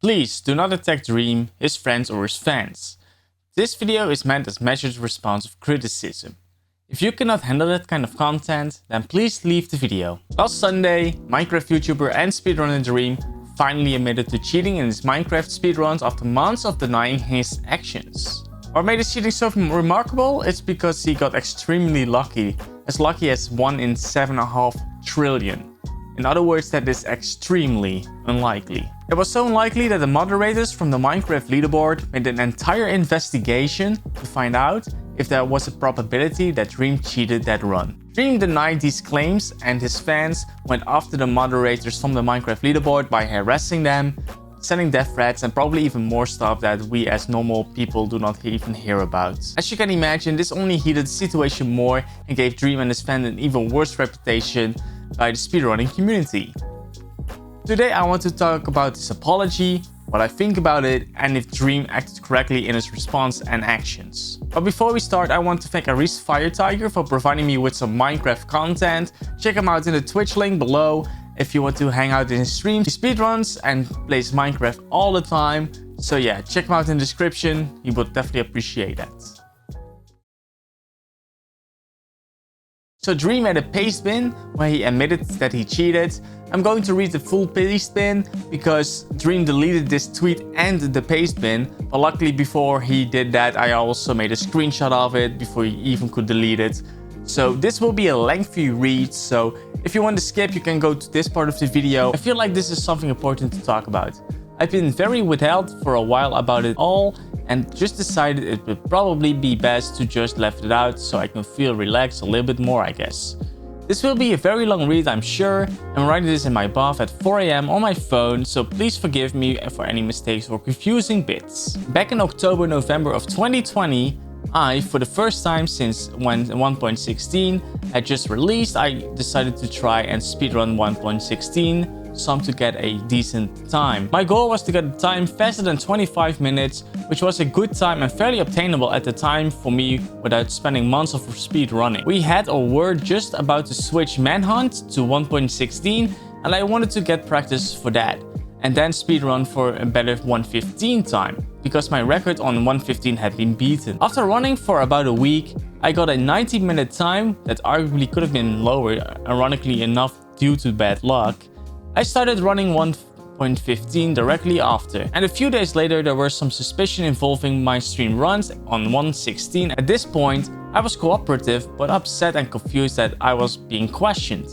Please do not attack Dream, his friends or his fans. This video is meant as measured response of criticism. If you cannot handle that kind of content, then please leave the video. Last Sunday, Minecraft YouTuber and Speedrunner Dream finally admitted to cheating in his Minecraft speedruns after months of denying his actions. What made his cheating so remarkable? It's because he got extremely lucky as 1 in 7.5 trillion. In other words, that is extremely unlikely. It was so unlikely that the moderators from the Minecraft leaderboard made an entire investigation to find out if there was a probability that Dream cheated that run. Dream denied these claims and his fans went after the moderators from the Minecraft leaderboard by harassing them, sending death threats and probably even more stuff that we as normal people do not even hear about. As you can imagine, this only heated the situation more and gave Dream and his fans an even worse reputation by the speedrunning community. Today I want to talk about this apology, what I think about it, and if Dream acted correctly in his response and actions. But before we start, I want to thank AriesFireTiger for providing me with some Minecraft content. Check him out in the Twitch link below if you want to hang out in his streams. He speedruns and plays Minecraft all the time. So yeah, check him out in the description. He would definitely appreciate that. So Dream had a Pastebin where he admitted that he cheated. I'm going to read the full Pastebin because Dream deleted this tweet and the Pastebin. But luckily before he did that, I also made a screenshot of it before he even could delete it. So this will be a lengthy read, so if you want to skip, you can go to this part of the video. I feel like this is something important to talk about. I've been very withheld for a while about it all and just decided it would probably be best to just left it out so I can feel relaxed a little bit more, I guess. This will be a very long read, I'm sure. I'm writing this in my bath at 4 AM on my phone, so please forgive me for any mistakes or confusing bits. Back in November of 2020, for the first time since when 1.16 had just released, I decided to try and speedrun 1.16. Some to get a decent time. My goal was to get a time faster than 25 minutes, which was a good time and fairly obtainable at the time for me without spending months of speed running. We had or were just about to switch Manhunt to 1.16 and I wanted to get practice for that and then speedrun for a better 1.15 time because my record on 1.15 had been beaten. After running for about a week, I got a 90-minute time that arguably could have been lower, ironically enough due to bad luck. I started running 1.15 directly after, and a few days later there was some suspicion involving my stream runs on 1.16. At this point, I was cooperative but upset and confused that I was being questioned.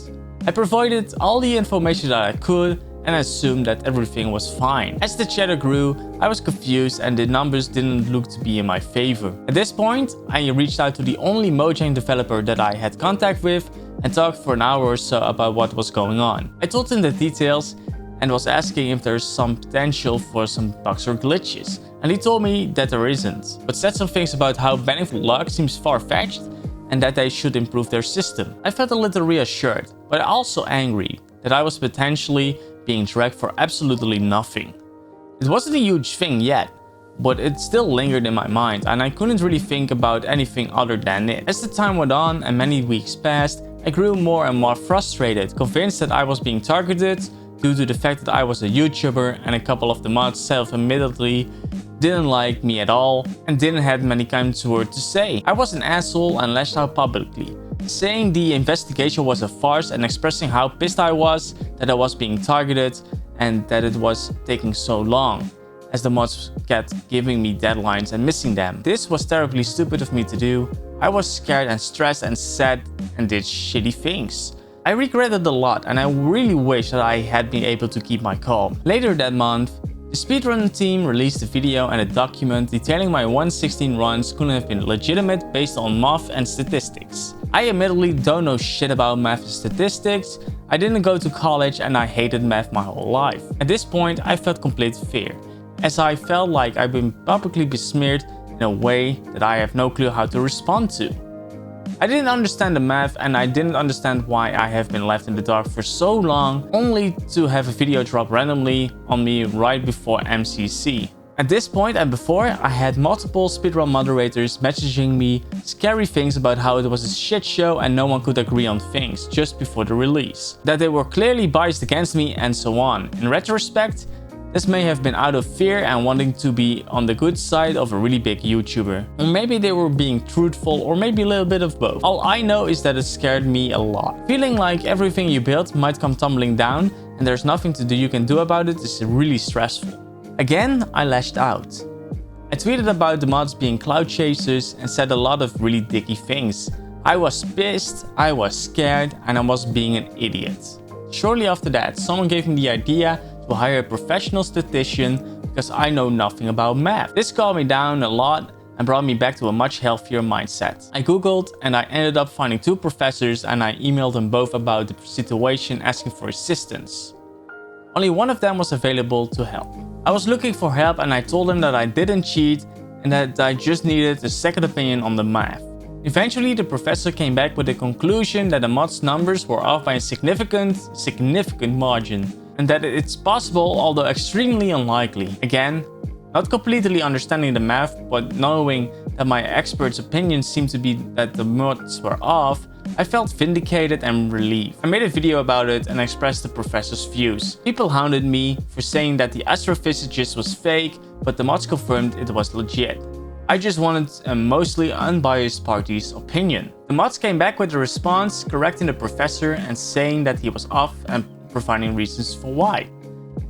I provided all the information that I could and assumed that everything was fine. As the chatter grew, I was confused and the numbers didn't look to be in my favor. At this point, I reached out to the only Mojang developer that I had contact with and talked for an hour or so about what was going on. I told him the details and was asking if there's some potential for some bugs or glitches. And he told me that there isn't, but said some things about how banning luck seems far-fetched and that they should improve their system. I felt a little reassured, but also angry that I was potentially being dragged for absolutely nothing. It wasn't a huge thing yet, but it still lingered in my mind and I couldn't really think about anything other than it. As the time went on and many weeks passed, I grew more and more frustrated, convinced that I was being targeted due to the fact that I was a YouTuber and a couple of the mods self-admittedly didn't like me at all and didn't have many kind words to say. I was an asshole and lashed out publicly, saying the investigation was a farce and expressing how pissed I was that I was being targeted and that it was taking so long, as the mods kept giving me deadlines and missing them. This was terribly stupid of me to do. I was scared and stressed and sad and did shitty things. I regretted a lot and I really wish that I had been able to keep my calm. Later that month, the speedrunning team released a video and a document detailing my 1.16 runs couldn't have been legitimate based on math and statistics. I admittedly don't know shit about math and statistics. I didn't go to college and I hated math my whole life. At this point, I felt complete fear, as I felt like I've been publicly besmeared in a way that I have no clue how to respond to. I didn't understand the math and I didn't understand why I have been left in the dark for so long, only to have a video drop randomly on me right before MCC. At this point and before, I had multiple speedrun moderators messaging me scary things about how it was a shit show and no one could agree on things just before the release. That they were clearly biased against me and so on. In retrospect, This may have been out of fear and wanting to be on the good side of a really big YouTuber. Or maybe they were being truthful, or maybe a little bit of both. All I know is that it scared me a lot. Feeling like everything you built might come tumbling down and there's nothing you can do about it is really stressful. Again, I lashed out. I tweeted about the mods being cloud chasers and said a lot of really dicky things. I was pissed, I was scared, and I was being an idiot. Shortly after that, someone gave me the idea to hire a professional statistician because I know nothing about math. This calmed me down a lot and brought me back to a much healthier mindset. I googled and I ended up finding 2 professors and I emailed them both about the situation asking for assistance. Only one of them was available to help. I was looking for help and I told them that I didn't cheat and that I just needed a second opinion on the math. Eventually, the professor came back with the conclusion that the mod's numbers were off by a significant margin, and that it's possible, although extremely unlikely. Again, not completely understanding the math, but knowing that my expert's opinion seemed to be that the mods were off, I felt vindicated and relieved. I made a video about it and expressed the professor's views. People hounded me for saying that the astrophysicist was fake, but the mods confirmed it was legit. I just wanted a mostly unbiased party's opinion. The mods came back with a response correcting the professor and saying that he was off and providing reasons for why.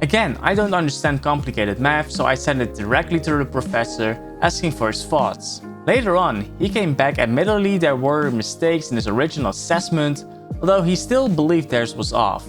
Again, I don't understand complicated math, so I sent it directly to the professor asking for his thoughts. Later on, he came back admittedly there were mistakes in his original assessment, although he still believed theirs was off.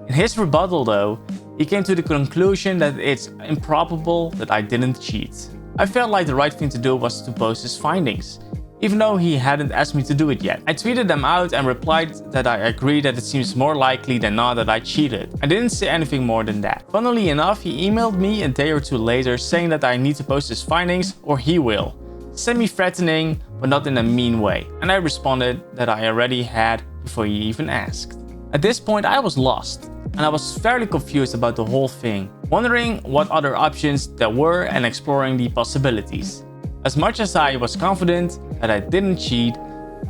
In his rebuttal though, he came to the conclusion that it's improbable that I didn't cheat. I felt like the right thing to do was to post his findings, even though he hadn't asked me to do it yet. I tweeted them out and replied that I agree that it seems more likely than not that I cheated. I didn't say anything more than that. Funnily enough, he emailed me a day or 2 later saying that I need to post his findings or he will. Semi-threatening, but not in a mean way. And I responded that I already had before he even asked. At this point, I was lost. And I was fairly confused about the whole thing, wondering what other options there were and exploring the possibilities. As much as I was confident that I didn't cheat,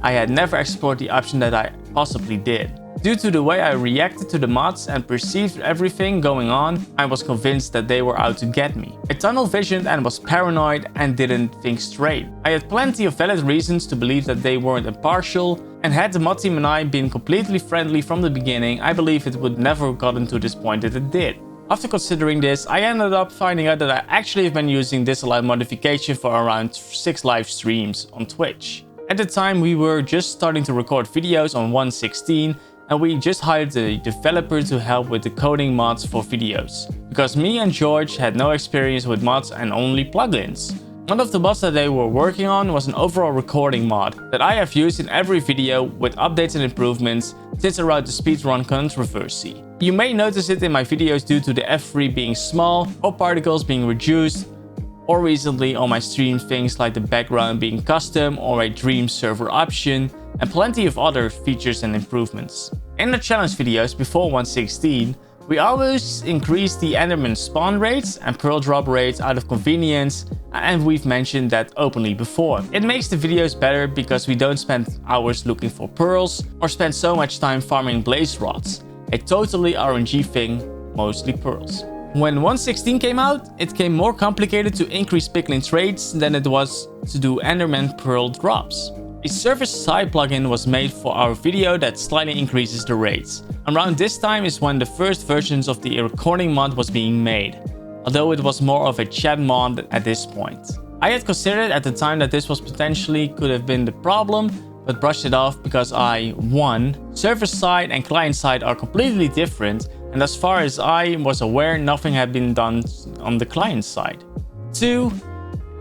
I had never explored the option that I possibly did. Due to the way I reacted to the mods and perceived everything going on, I was convinced that they were out to get me. I tunnel visioned and was paranoid and didn't think straight. I had plenty of valid reasons to believe that they weren't impartial, and had the mod team and I been completely friendly from the beginning, I believe it would never have gotten to this point that it did. After considering this, I ended up finding out that I actually have been using disallowed modification for around 6 live streams on Twitch. At the time, we were just starting to record videos on 1.16 and we just hired a developer to help with the coding mods for videos, because me and George had no experience with mods and only plugins. One of the mods that they were working on was an overall recording mod that I have used in every video with updates and improvements since around the speedrun controversy. You may notice it in my videos due to the F3 being small or particles being reduced, or recently on my stream things like the background being custom or a Dream server option, and plenty of other features and improvements. In the challenge videos before 1.16, we always increased the Enderman spawn rates and pearl drop rates out of convenience, and we've mentioned that openly before. It makes the videos better because we don't spend hours looking for pearls or spend so much time farming blaze rods. A totally RNG thing, mostly pearls. When 1.16 came out, it came more complicated to increase pickling rates than it was to do Enderman pearl drops. A server-side plugin was made for our video that slightly increases the rates. Around this time is when the first versions of the recording mod was being made, although it was more of a chat mod at this point. I had considered at the time that this was potentially could have been the problem, but brushed it off because 1. Server-side and client-side are completely different, and as far as I was aware, nothing had been done on the client side. 2.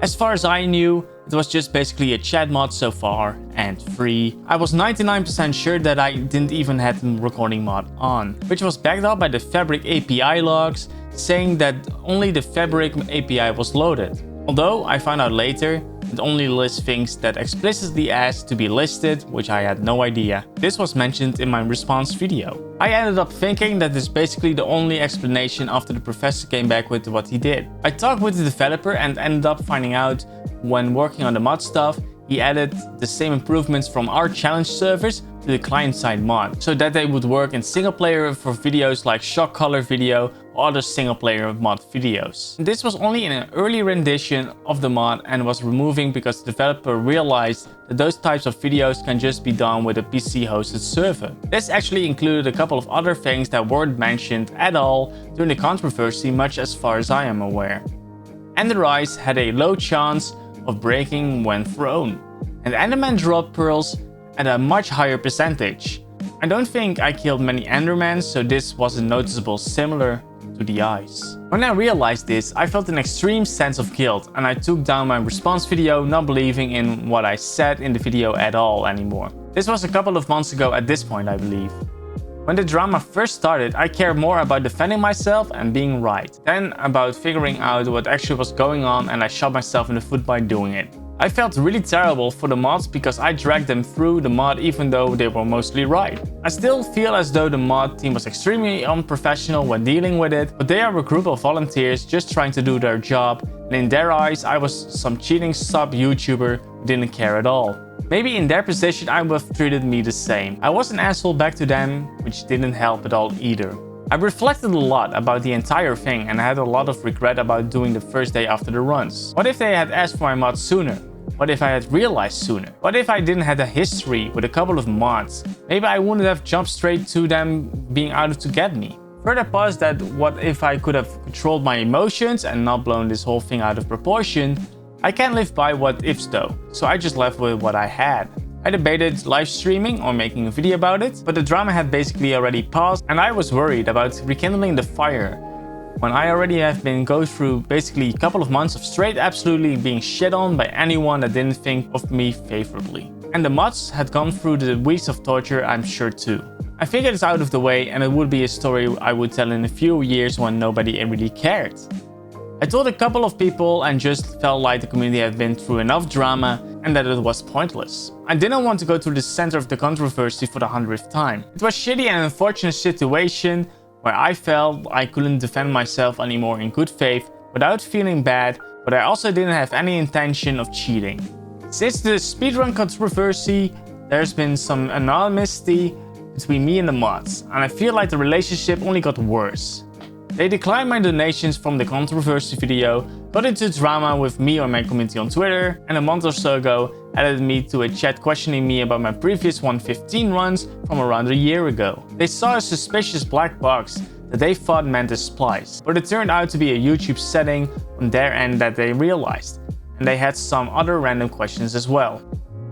As far as I knew, it was just basically a chat mod so far. And 3. I was 99% sure that I didn't even have the recording mod on, which was backed up by the Fabric API logs saying that only the Fabric API was loaded. Although I found out later, it only lists things that explicitly asked to be listed, which I had no idea. This was mentioned in my response video. I ended up thinking that this is basically the only explanation after the professor came back with what he did. I talked with the developer and ended up finding out when working on the mod stuff, he added the same improvements from our challenge servers to the client-side mod, so that they would work in single player for videos like shock color video or other single player mod videos. This was only in an early rendition of the mod and was removing because the developer realized that those types of videos can just be done with a PC hosted server. This actually included a couple of other things that weren't mentioned at all during the controversy, much as far as I am aware. Enderise had a low chance of breaking when thrown, and Enderman dropped pearls at a much higher percentage. I don't think I killed many Endermans, so this wasn't noticeable, similar to the eyes. When I realized this, I felt an extreme sense of guilt, and I took down my response video, not believing in what I said in the video at all anymore. This was a couple of months ago at this point, I believe. When the drama first started, I cared more about defending myself and being right, than about figuring out what actually was going on, and I shot myself in the foot by doing it. I felt really terrible for the mods because I dragged them through the mod even though they were mostly right. I still feel as though the mod team was extremely unprofessional when dealing with it, but they are a group of volunteers just trying to do their job, and in their eyes I was some cheating sub YouTuber who didn't care at all. Maybe in their position I would have treated me the same. I was an asshole back to them, which didn't help at all either. I reflected a lot about the entire thing and I had a lot of regret about doing the first day after the runs. What if they had asked for my mod sooner? What if I had realized sooner? What if I didn't have a history with a couple of mods? Maybe I wouldn't have jumped straight to them being out to get me. Further past that, what if I could have controlled my emotions and not blown this whole thing out of proportion? I can't live by what ifs though, so I just left with what I had. I debated live streaming or making a video about it, but the drama had basically already passed and I was worried about rekindling the fire when I already have been go through basically a couple of months of straight absolutely being shit on by anyone that didn't think of me favorably. And the mods had gone through the weeks of torture, I'm sure too. I figured it's out of the way and it would be a story I would tell in a few years when nobody really cared. I told a couple of people and just felt like the community had been through enough drama and that it was pointless. I didn't want to go to the center of the controversy for the 100th time. It was shitty and unfortunate situation where I felt I couldn't defend myself anymore in good faith without feeling bad, but I also didn't have any intention of cheating. Since the speedrun controversy, there's been some anonymity between me and the mods, and I feel like the relationship only got worse. They declined my donations from the controversy video, got into drama with me or my community on Twitter, and a month or so ago added me to a chat questioning me about my previous 115 runs from around a year ago. They saw a suspicious black box that they thought meant a splice, but it turned out to be a YouTube setting on their end that they realized, and they had some other random questions as well.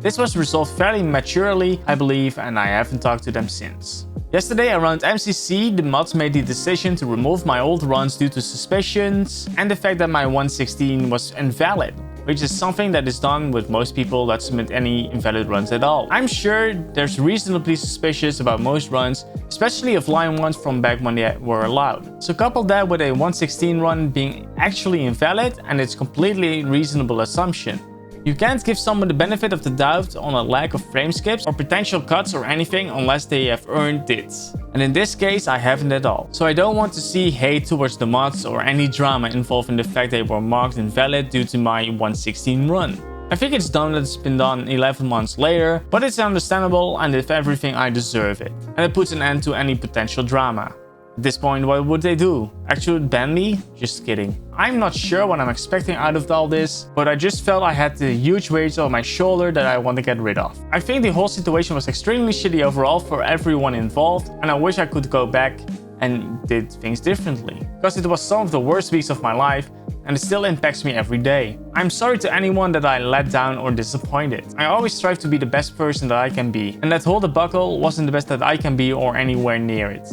This was resolved fairly maturely, I believe, and I haven't talked to them since. Yesterday around MCC, the mods made the decision to remove my old runs due to suspicions and the fact that my 116 was invalid, which is something that is done with most people that submit any invalid runs at all. I'm sure there's reasonably suspicious about most runs, especially offline ones from back when they were allowed. So couple that with a 116 run being actually invalid, and it's completely reasonable assumption. You can't give someone the benefit of the doubt on a lack of frame skips or potential cuts or anything unless they have earned it. And in this case, I haven't at all. So I don't want to see hate towards the mods or any drama involving the fact they were marked invalid due to my 116 run. I think it's dumb that it's been done 11 months later, but it's understandable and if everything I deserve it. And it puts an end to any potential drama. At this point, what would they do? Actually ban me? Just kidding. I'm not sure what I'm expecting out of all this, but I just felt I had the huge weight on my shoulder that I want to get rid of. I think the whole situation was extremely shitty overall for everyone involved, and I wish I could go back and did things differently. Because it was some of the worst weeks of my life, and it still impacts me every day. I'm sorry to anyone that I let down or disappointed. I always strive to be the best person that I can be, and that whole debacle wasn't the best that I can be or anywhere near it.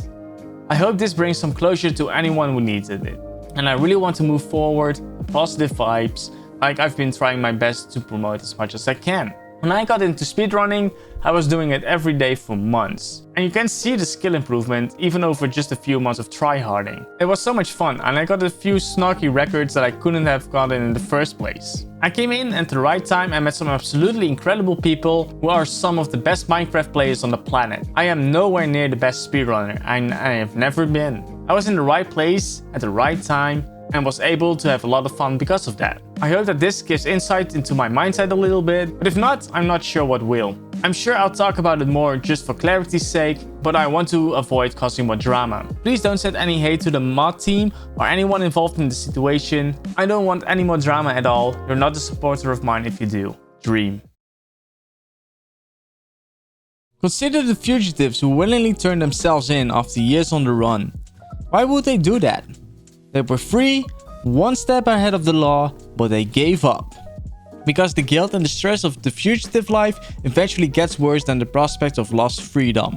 I hope this brings some closure to anyone who needed it. And I really want to move forward, positive vibes, like I've been trying my best to promote as much as I can. When I got into speedrunning, I was doing it every day for months. And you can see the skill improvement even over just a few months of tryharding. It was so much fun and I got a few snarky records that I couldn't have gotten in the first place. I came in at the right time and met some absolutely incredible people who are some of the best Minecraft players on the planet. I am nowhere near the best speedrunner and I have never been. I was in the right place at the right time and was able to have a lot of fun because of that. I hope that this gives insight into my mindset a little bit, but if not, I'm not sure what will. I'm sure I'll talk about it more just for clarity's sake, but I want to avoid causing more drama. Please don't send any hate to the mod team or anyone involved in the situation. I don't want any more drama at all. You're not a supporter of mine if you do. Dream. Consider the fugitives who willingly turned themselves in after years on the run. Why would they do that? They were free, one step ahead of the law, but they gave up. Because the guilt and the stress of the fugitive life eventually gets worse than the prospect of lost freedom.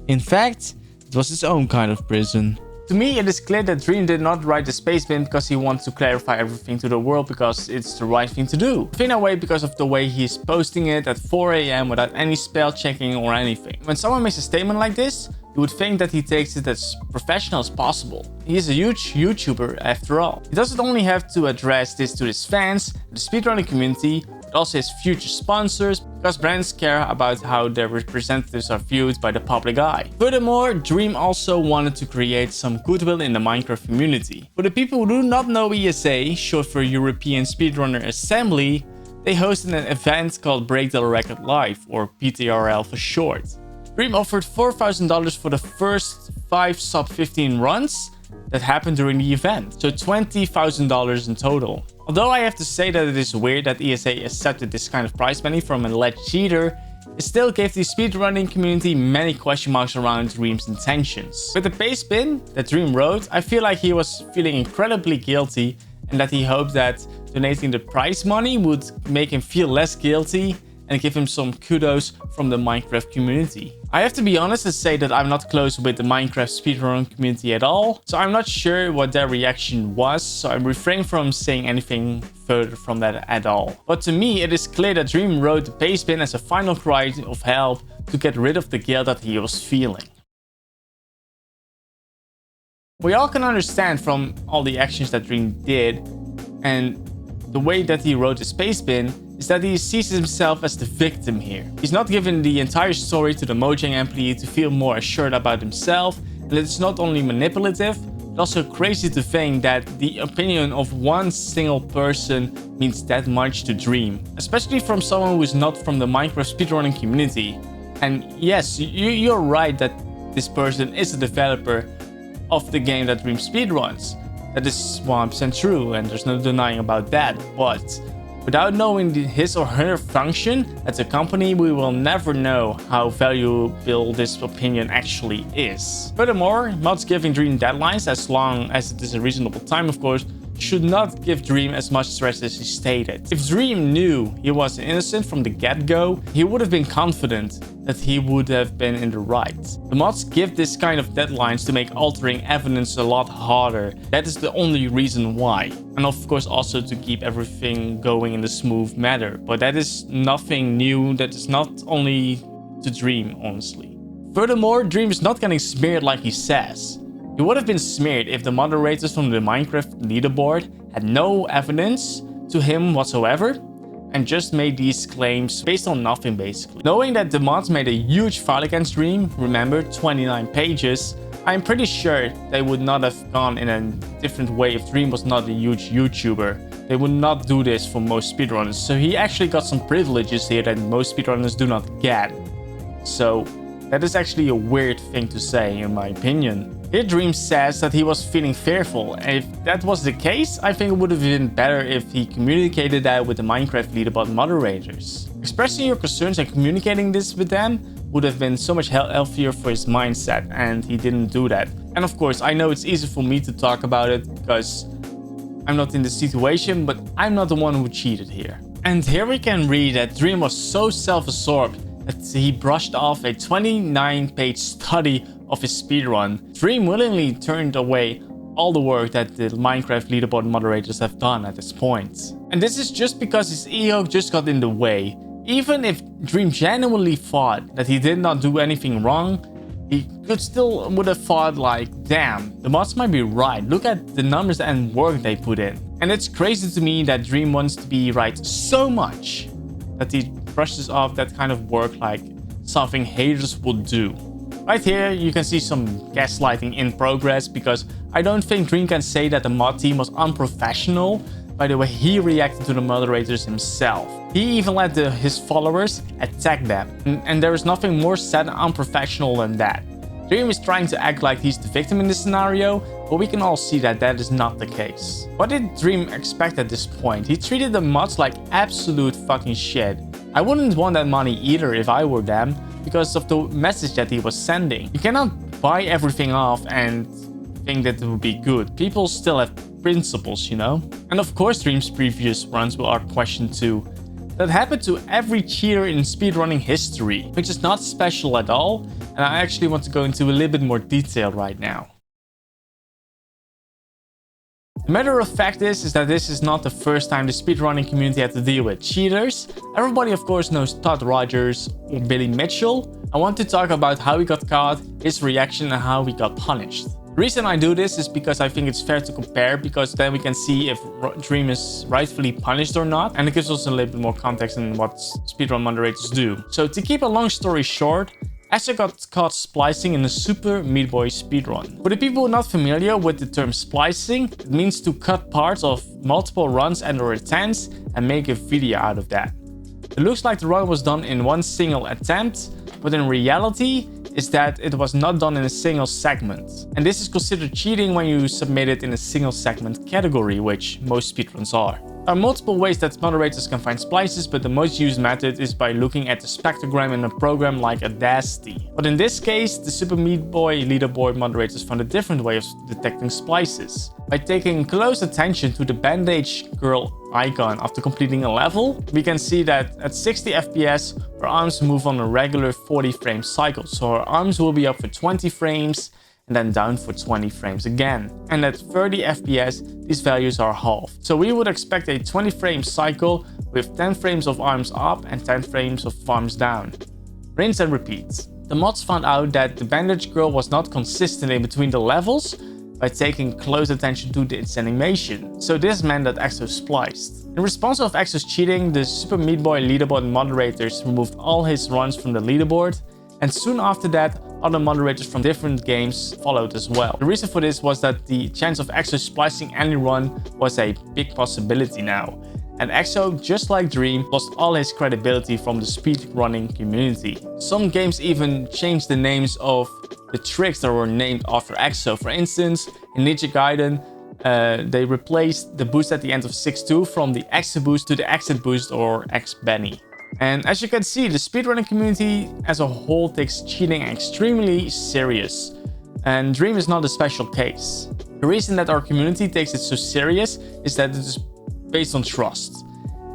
In fact, it was his own kind of prison. To me, it is clear that Dream did not write the Pastebin because he wants to clarify everything to the world because it's the right thing to do. In a way, because of the way he's posting it at 4 AM without any spell checking or anything. When someone makes a statement like this, you would think that he takes it as professional as possible. He is a huge YouTuber after all. He doesn't only have to address this to his fans, the speedrunning community, but also his future sponsors, because brands care about how their representatives are viewed by the public eye. Furthermore, Dream also wanted to create some goodwill in the Minecraft community. For the people who do not know ESA, short for European Speedrunner Assembly, they hosted an event called Break the Record Live, or PTRL for short. Dream offered $4,000 for the first 5 sub 15 runs that happened during the event, so $20,000 in total. Although I have to say that it is weird that ESA accepted this kind of prize money from an alleged cheater, it still gave the speedrunning community many question marks around Dream's intentions. With the Pastebin that Dream wrote, I feel like he was feeling incredibly guilty and that he hoped that donating the prize money would make him feel less guilty and give him some kudos from the Minecraft community. I have to be honest and say that I'm not close with the Minecraft speedrunning community at all, so I'm not sure what their reaction was, so I refrain from saying anything further from that at all. But to me, it is clear that Dream wrote the Pastebin as a final cry of help to get rid of the guilt that he was feeling. We all can understand from all the actions that Dream did and the way that he wrote his Pastebin is that he sees himself as the victim here. He's not giving the entire story to the Mojang employee to feel more assured about himself, and it's not only manipulative, but also crazy to think that the opinion of one single person means that much to Dream, especially from someone who is not from the Minecraft speedrunning community. And yes, you're right that this person is a developer of the game that Dream speedruns. That is 100% true, and there's no denying about that, but without knowing his or her function at the company, we will never know how valuable this opinion actually is. Furthermore, mods giving Dream deadlines, as long as it is a reasonable time of course, should not give Dream as much stress as he stated. If Dream knew he was innocent from the get-go, he would have been confident that he would have been in the right. The mods give this kind of deadlines to make altering evidence a lot harder. That is the only reason why. And of course also to keep everything going in a smooth manner. But that is nothing new, that is not only to Dream, honestly. Furthermore, Dream is not getting smeared like he says. He would have been smeared if the moderators from the Minecraft leaderboard had no evidence to him whatsoever and just made these claims based on nothing basically. Knowing that the mods made a huge file against Dream, remember 29 pages, I'm pretty sure they would not have gone in a different way if Dream was not a huge YouTuber. They would not do this for most speedrunners, so he actually got some privileges here that most speedrunners do not get. So that is actually a weird thing to say in my opinion. Here Dream says that he was feeling fearful, and if that was the case, I think it would have been better if he communicated that with the Minecraft leaderboard moderators. Expressing your concerns and communicating this with them would have been so much healthier for his mindset, and he didn't do that. And of course, I know it's easy for me to talk about it because I'm not in the situation, but I'm not the one who cheated here. And here we can read that Dream was so self-absorbed that he brushed off a 29-page study of his speedrun. Dream willingly turned away all the work that the Minecraft leaderboard moderators have done at this point. And this is just because his ego just got in the way. Even if Dream genuinely thought that he did not do anything wrong, he would have thought like, damn, the mods might be right. Look at the numbers and work they put in. And it's crazy to me that Dream wants to be right so much that he brushes off that kind of work like something haters would do. Right here, you can see some gaslighting in progress because I don't think Dream can say that the mod team was unprofessional by the way he reacted to the moderators himself. He even let his followers attack them. And there is nothing more sad and unprofessional than that. Dream is trying to act like he's the victim in this scenario, but we can all see that that is not the case. What did Dream expect at this point? He treated the mods like absolute fucking shit. I wouldn't want that money either if I were them, because of the message that he was sending. You cannot buy everything off and think that it would be good. People still have principles, you know? And of course Dream's previous runs are questioned too. That happened to every cheater in speedrunning history, which is not special at all, and I actually want to go into a little bit more detail right now. The matter of fact is that this is not the first time the speedrunning community had to deal with cheaters. Everybody of course knows Todd Rogers or Billy Mitchell. I want to talk about how he got caught, his reaction, and how he got punished. The reason I do this is because I think it's fair to compare, because then we can see if Dream is rightfully punished or not, and it gives us a little bit more context in what speedrun moderators do. So to keep a long story short, Exo got caught splicing in a Super Meat Boy speedrun. For the people not familiar with the term splicing, it means to cut parts of multiple runs and/or attempts and make a video out of that. It looks like the run was done in one single attempt, but in reality is that it was not done in a single segment. And this is considered cheating when you submit it in a single segment category, which most speedruns are. There are multiple ways that moderators can find splices, but the most used method is by looking at the spectrogram in a program like Audacity. But in this case, the Super Meat Boy leaderboard moderators found a different way of detecting splices. By taking close attention to the bandage girl icon after completing a level, we can see that at 60 FPS, her arms move on a regular 40 frame cycle. So her arms will be up for 20 frames and then down for 20 frames again. And at 30 FPS, these values are halved. So we would expect a 20 frame cycle with 10 frames of arms up and 10 frames of arms down. Rinse and repeat. The mods found out that the bandage girl was not consistent in between the levels by taking close attention to its animation. So this meant that Exo spliced. In response to Exo's cheating, the Super Meat Boy leaderboard moderators removed all his runs from the leaderboard, and soon after that, other moderators from different games followed as well. The reason for this was that the chance of Exo splicing any run was a big possibility now. And Exo, just like Dream, lost all his credibility from the speedrunning community. Some games even changed the names of the tricks that were named after Exo. For instance, in Ninja Gaiden, they replaced the boost at the end of 6-2 from the exit boost to the exit boost or X-Benny. And as you can see, the speedrunning community as a whole takes cheating extremely serious. And Dream is not a special case. The reason that our community takes it so serious is that it is based on trust.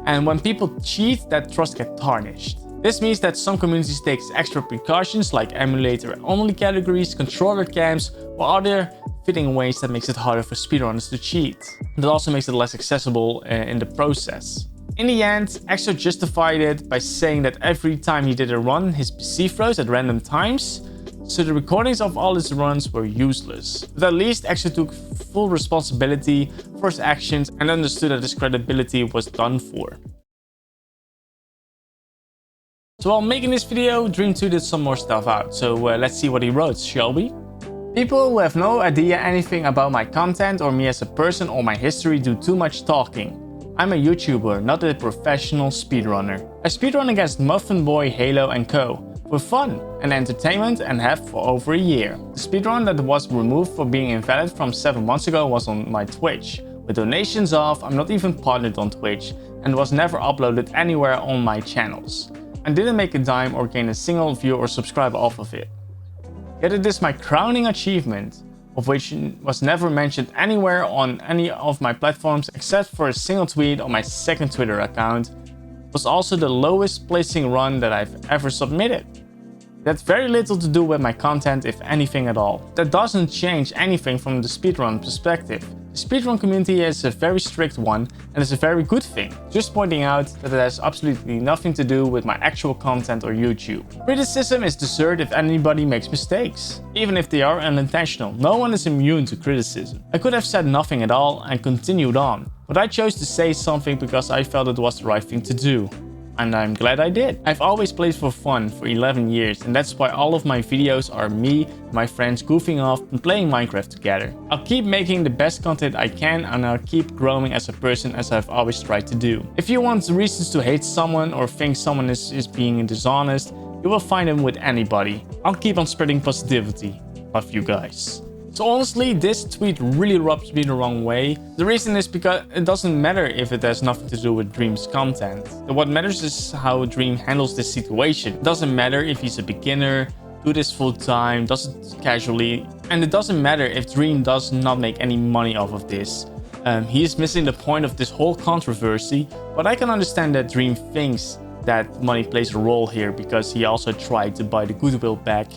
And when people cheat, that trust gets tarnished. This means that some communities take extra precautions like emulator-only categories, controller cams, or other fitting ways that makes it harder for speedrunners to cheat. That also makes it less accessible in the process. In the end, Exo justified it by saying that every time he did a run, his PC froze at random times, so the recordings of all his runs were useless. But at least Exo took full responsibility for his actions and understood that his credibility was done for. So while making this video, Dream tweeted some more stuff out, so let's see what he wrote, shall we? People who have no idea anything about my content or me as a person or my history do too much talking. I'm a YouTuber, not a professional speedrunner. I speedrun against Muffin Boy, Halo and co. for fun and entertainment and have for over a year. The speedrun that was removed for being invalid from 7 months ago was on my Twitch. With donations off, I'm not even partnered on Twitch and was never uploaded anywhere on my channels. I didn't make a dime or gain a single view or subscriber off of it. Yet it is my crowning achievement, of which was never mentioned anywhere on any of my platforms except for a single tweet on my second Twitter account, was also the lowest placing run that I've ever submitted. It had very little to do with my content, if anything at all. That doesn't change anything from the speedrun perspective. The speedrun community is a very strict one and is a very good thing. Just pointing out that it has absolutely nothing to do with my actual content or YouTube. Criticism is deserved if anybody makes mistakes, even if they are unintentional. No one is immune to criticism. I could have said nothing at all and continued on, but I chose to say something because I felt it was the right thing to do. And I'm glad I did. I've always played for fun for 11 years, and that's why all of my videos are me and my friends goofing off and playing Minecraft together. I'll keep making the best content I can, and I'll keep growing as a person as I've always tried to do. If you want reasons to hate someone or think someone is being dishonest, you will find them with anybody. I'll keep on spreading positivity. Love you guys. So honestly, this tweet really rubs me the wrong way. The reason is because it doesn't matter if it has nothing to do with Dream's content. What matters is how Dream handles this situation. It doesn't matter if he's a beginner, do this full time, does it casually, and it doesn't matter if Dream does not make any money off of this. He is missing the point of this whole controversy, but I can understand that Dream thinks that money plays a role here because he also tried to buy the goodwill back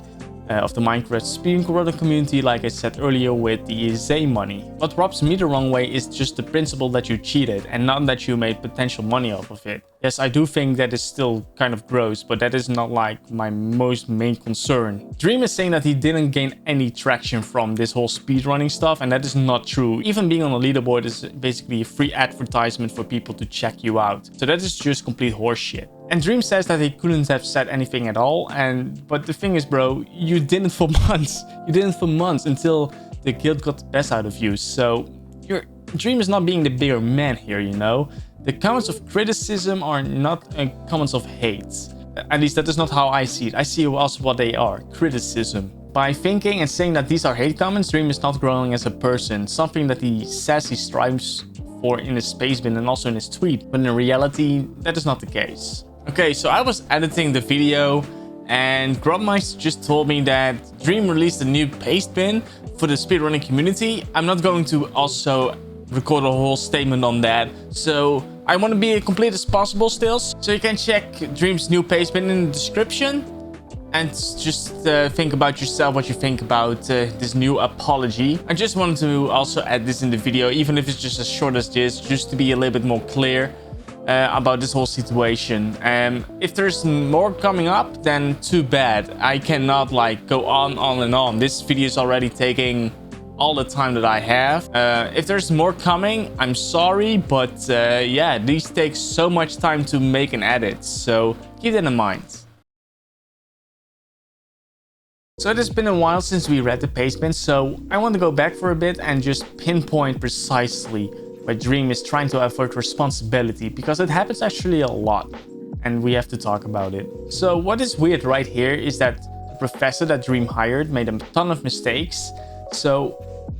of the Minecraft speedrunning community, like I said earlier, with the ESA money. What rubs me the wrong way is just the principle that you cheated and not that you made potential money off of it. Yes, I do think that is still kind of gross, but that is not like my main concern. Dream is saying that he didn't gain any traction from this whole speedrunning stuff, and that is not true. Even being on a leaderboard is basically a free advertisement for people to check you out. So that is just complete horseshit. And Dream says that he couldn't have said anything at all, but the thing is, bro, you didn't for months. You didn't for months until the guild got the best out of you. So your Dream is not being the bigger man here, you know? The comments of criticism are not comments of hate. At least that is not how I see it. I see also what they are, criticism. By thinking and saying that these are hate comments, Dream is not growing as a person, something that he says he strives for in his Pastebin and also in his tweet. But in reality, that is not the case. Okay, so I was editing the video and Grubmeister just told me that Dream released a new Pastebin for the speedrunning community. I'm not going to also record a whole statement on that, so I want to be as complete as possible still. So you can check Dream's new Pastebin in the description and just think about yourself, what you think about this new apology. I just wanted to also add this in the video, even if it's just as short as this, just to be a little bit more clear about this whole situation. If there's more coming up, then too bad. I cannot like go on and on. This video is already taking all the time that I have. If there's more coming, I'm sorry, but yeah, these take so much time to make and edit, so keep that in mind. So it has been a while since we read the Pastebin, so I want to go back for a bit and just pinpoint precisely where Dream is trying to avoid responsibility, because it happens actually a lot and we have to talk about it. So what is weird right here is that the professor that Dream hired made a ton of mistakes. So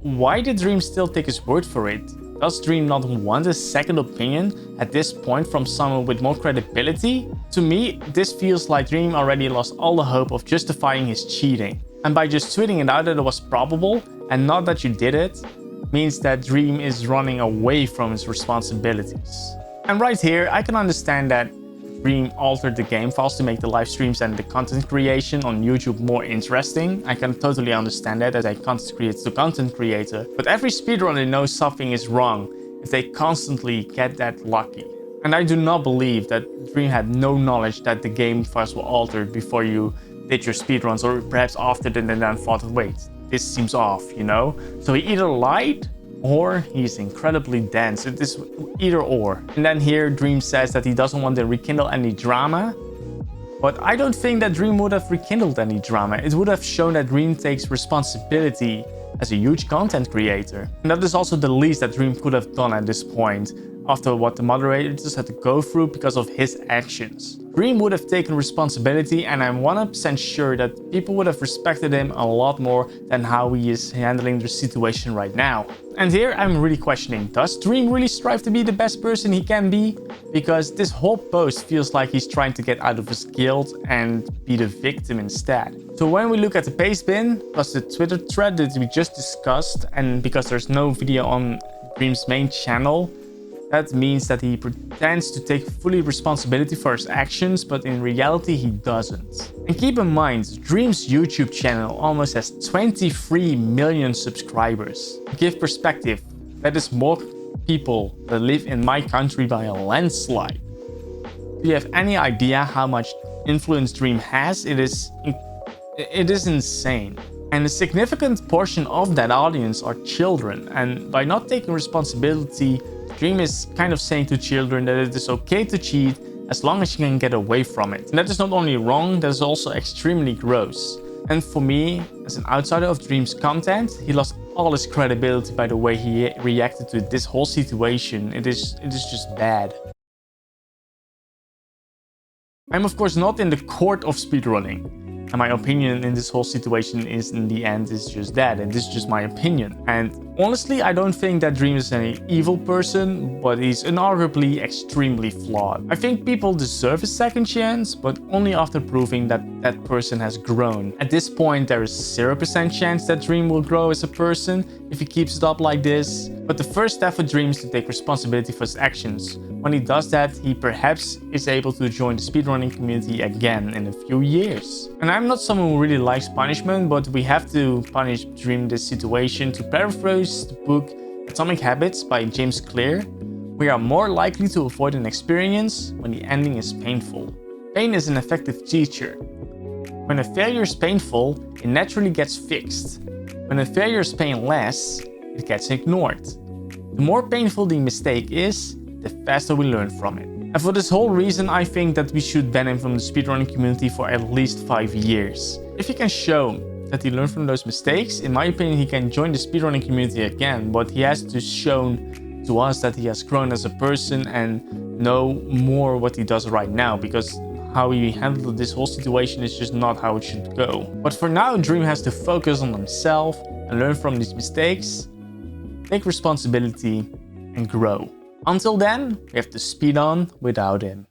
why did Dream still take his word for it? Does Dream not want a second opinion at this point from someone with more credibility? To me, this feels like Dream already lost all the hope of justifying his cheating. And by just tweeting it out that it was probable and not that you did it, means that Dream is running away from his responsibilities. And right here, I can understand that Dream altered the game files to make the live streams and the content creation on YouTube more interesting. I can totally understand that as a content creator. But every speedrunner knows something is wrong if they constantly get that lucky. And I do not believe that Dream had no knowledge that the game files were altered before you did your speedruns, or perhaps after it and then thought, wait, this seems off, you know? So he either lied or he's incredibly dense. It is either or. And then here Dream says that he doesn't want to rekindle any drama. But I don't think that Dream would have rekindled any drama. It would have shown that Dream takes responsibility as a huge content creator. And that is also the least that Dream could have done at this point, after what the moderators had to go through because of his actions. Dream would have taken responsibility, and I'm 100% sure that people would have respected him a lot more than how he is handling the situation right now. And here I'm really questioning, does Dream really strive to be the best person he can be? Because this whole post feels like he's trying to get out of his guilt and be the victim instead. So when we look at the Pastebin plus the Twitter thread that we just discussed, and because there's no video on Dream's main channel, that means that he pretends to take fully responsibility for his actions, but in reality he doesn't. And keep in mind, Dream's YouTube channel almost has 23 million subscribers. To give perspective, that is more people that live in my country by a landslide. Do you have any idea how much influence Dream has? It is insane. And a significant portion of that audience are children, and by not taking responsibility, Dream is kind of saying to children that it is okay to cheat as long as you can get away from it. And that is not only wrong, that is also extremely gross. And for me, as an outsider of Dream's content, he lost all his credibility by the way he reacted to this whole situation. It is just bad. I'm of course not in the court of speedrunning, And my opinion in this whole situation is, in the end, is just that. And this is just my opinion. And honestly, I don't think that Dream is an evil person, but he's inarguably extremely flawed. I think people deserve a second chance, but only after proving that that person has grown. At this point, there is 0% chance that Dream will grow as a person if he keeps it up like this. But the first step for Dream is to take responsibility for his actions. When he does that, he perhaps is able to join the speedrunning community again in a few years. And I'm not someone who really likes punishment, but we have to punish Dream this situation. To paraphrase the book Atomic Habits by James Clear, we are more likely to avoid an experience when the ending is painful. Pain is an effective teacher. When a failure is painful, it naturally gets fixed. When a failure is painless, it gets ignored. The more painful the mistake is, the faster we learn from it. And for this whole reason, I think that we should ban him from the speedrunning community for at least 5 years. If he can show that he learned from those mistakes, in my opinion, he can join the speedrunning community again, but he has to show to us that he has grown as a person and know more what he does right now, because how he handled this whole situation is just not how it should go. But for now, Dream has to focus on himself and learn from these mistakes, take responsibility, and grow. Until then, we have to speed on without him.